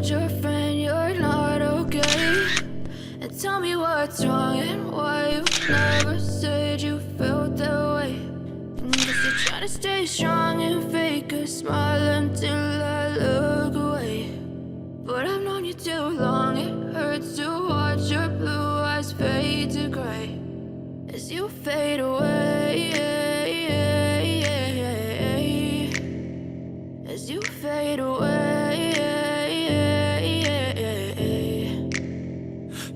told your friend you're not okay? And tell me what's wrong and why you never said you felt that way. Guess you're trying to stay strong and fake a smile until I look away. But I've known you too long, it hurts to watch your blue eyes fade to gray as you fade away, as you fade away.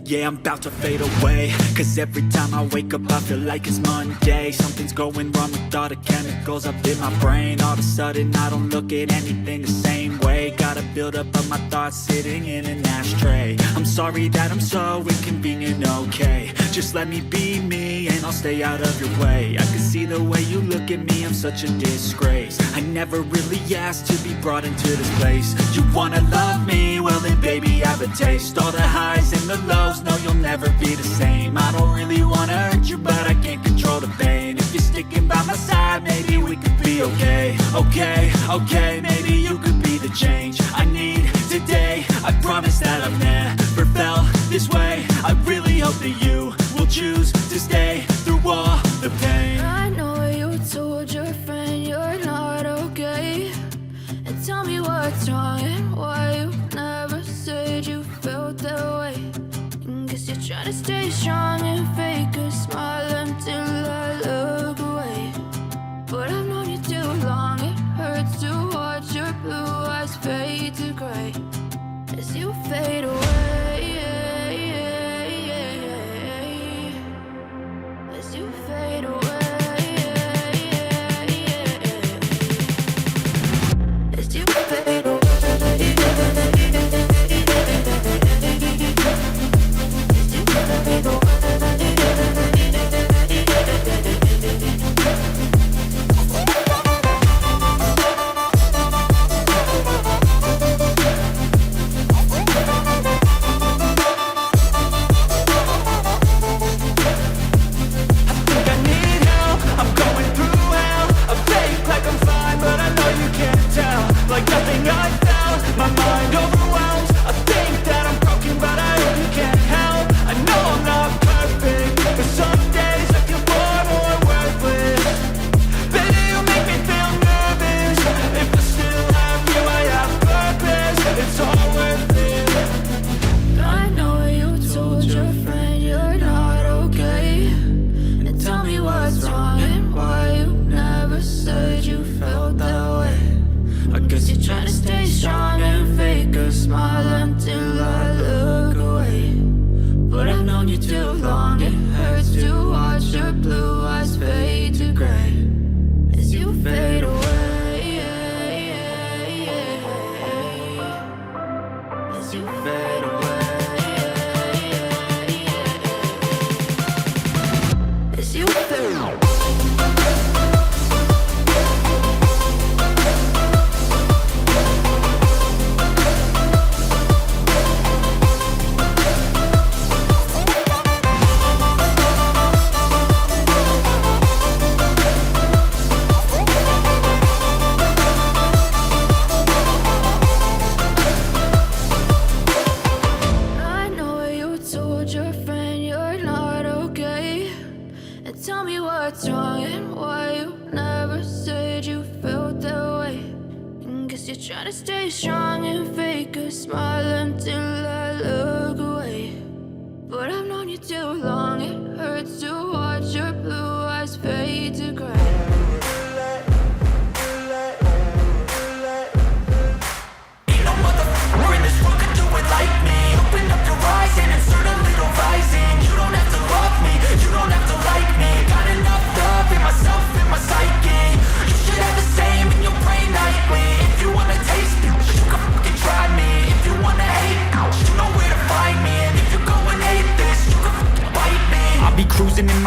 Yeah, I'm about to fade away, cause every time I wake up I feel like it's Monday. Something's going wrong with all the chemicals up in my brain. All of a sudden I don't look at anything the same way. Got a buildup of my thoughts sitting in an ashtray. I'm sorry that I'm so inconvenient, okay? Just let me be me and I'll stay out of your way. I can see the way you look at me, I'm such a disgrace. I never really asked to be brought into this place. You wanna love me? Well then baby I have a taste. All the highs and the lows, no you'll never be the same. I don't really wanna hurt you but I can't control the pain. If you're sticking by my side maybe we could be okay. Okay, maybe you could be the change I need today. I promise that I've never felt this way. I really hope that you will choose to stay through all the pain. I know you told your friend you're not okay. And tell me what's wrong and why you never said you felt that way. Guess you're trying to stay strong and fake a smile until I look away. But I've known you too long, it hurts to watch your blue eyes fade to gray as you fade away, as you fade away, as you fade away.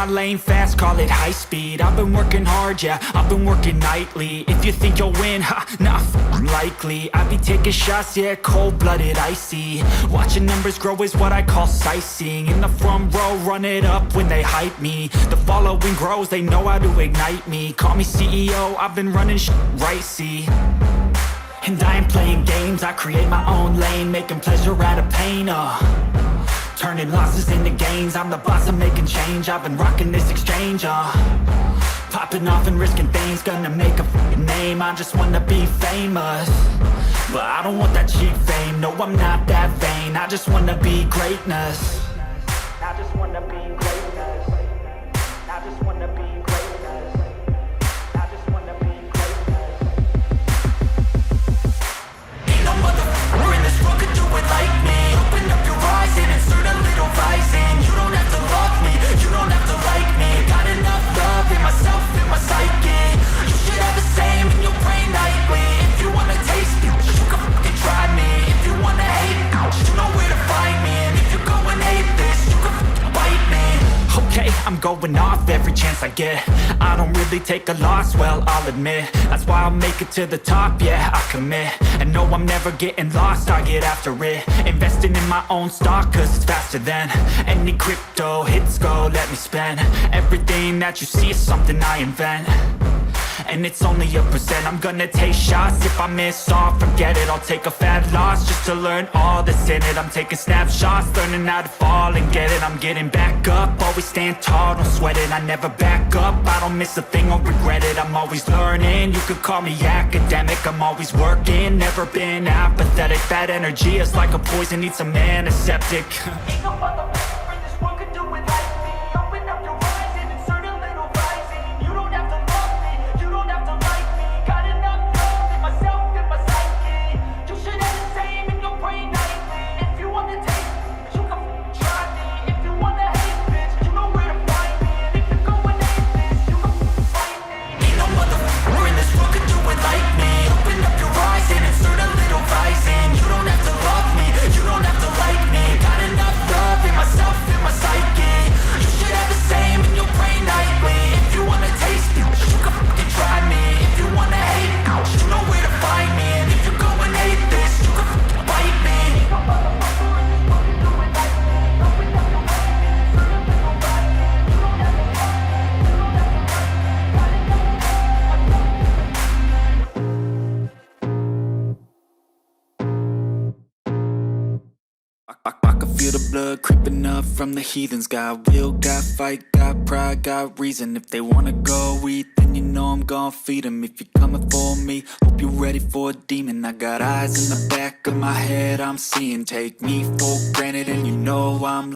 Lane fast, call it high speed. I've been working hard, yeah, I've been working nightly. If you think you'll win, ha, nah, likely. I be taking shots, yeah, cold-blooded, icy. Watching numbers grow is what I call sightseeing. In the front row, run it up when they hype me. The following grows, they know how to ignite me. Call me CEO, I've been running right, see. And I ain't playing games, I create my own lane, making pleasure out of pain, turning losses into gains, I'm the boss, I'm making change, I've been rocking this exchange, popping off and risking things, gonna make a f***ing name, I just wanna be famous, but I don't want that cheap fame, no I'm not that vain, I just wanna be greatness, I just wanna be greatness, I just wanna be greatness, I just wanna be greatness. Ain't no motherfucker in this world could do it like me. Open up your eyes and insert a little rising. You don't have to love me, you don't have to like me. Got enough love in myself, in my psyche. You should have the same in your brain nightly. If you wanna taste me, you can fucking try me. If you wanna hate me, you know where to find me. And if you go and hate this, you can fucking bite me. Okay, I'm going off every chance I get. I don't really take a loss, well, I'll admit. That's why I'll make it to the top, yeah, I commit. And no, I'm never getting lost, I get after it. Investing in my own stock, cause it's faster than any crypto hits go, let me spend. Everything that you see is something I invent. And it's only a percent, I'm gonna take shots. If I miss all, forget it, I'll take a fat loss just to learn all that's in it. I'm taking snapshots, learning how to fall and get it. I'm getting back up, always stand tall, don't sweat it. I never back up, I don't miss a thing or regret it. I'm always learning, you could call me academic. I'm always working, never been apathetic. That energy is like a poison, needs some antiseptic. Ain't no motherfucker in this world could do it like me. Open up your eyes and insert a little rising. You don't have to love me, you don't have to like me. Got enough love in myself, in my psyche. You should have the same in your brain nightly. If you wanna taste me, you can f***ing try me. If you wanna hate bitch, you know where to find me. And if you go and hate this, you can f***ing fight me. Ain't no motherfucker in this world could do it like me. Open up your eyes and insert a little rising. You don't have to love me, you don't have to like me. Got enough love in myself, in my psyche. You should have the same in your brain nightly. If you wanna taste me, you can fucking try me. If you wanna hate me, you know where to find me. And if you go and hate this, you can fucking bite me. Ain't no motherfucker in this world can do it like me. Open up your eyes and insert a little rising. You don't have to love me, you don't have to like me. Got enough I can feel the blood creeping up from the heathens. Got will, got fight, got pride, got reason. If they wanna go eat, then you know I'm gon' feed them. If you're coming for me, hope you're ready for a demon. I got eyes in the back of my head, I'm seeing. Take me for granted and you know I'm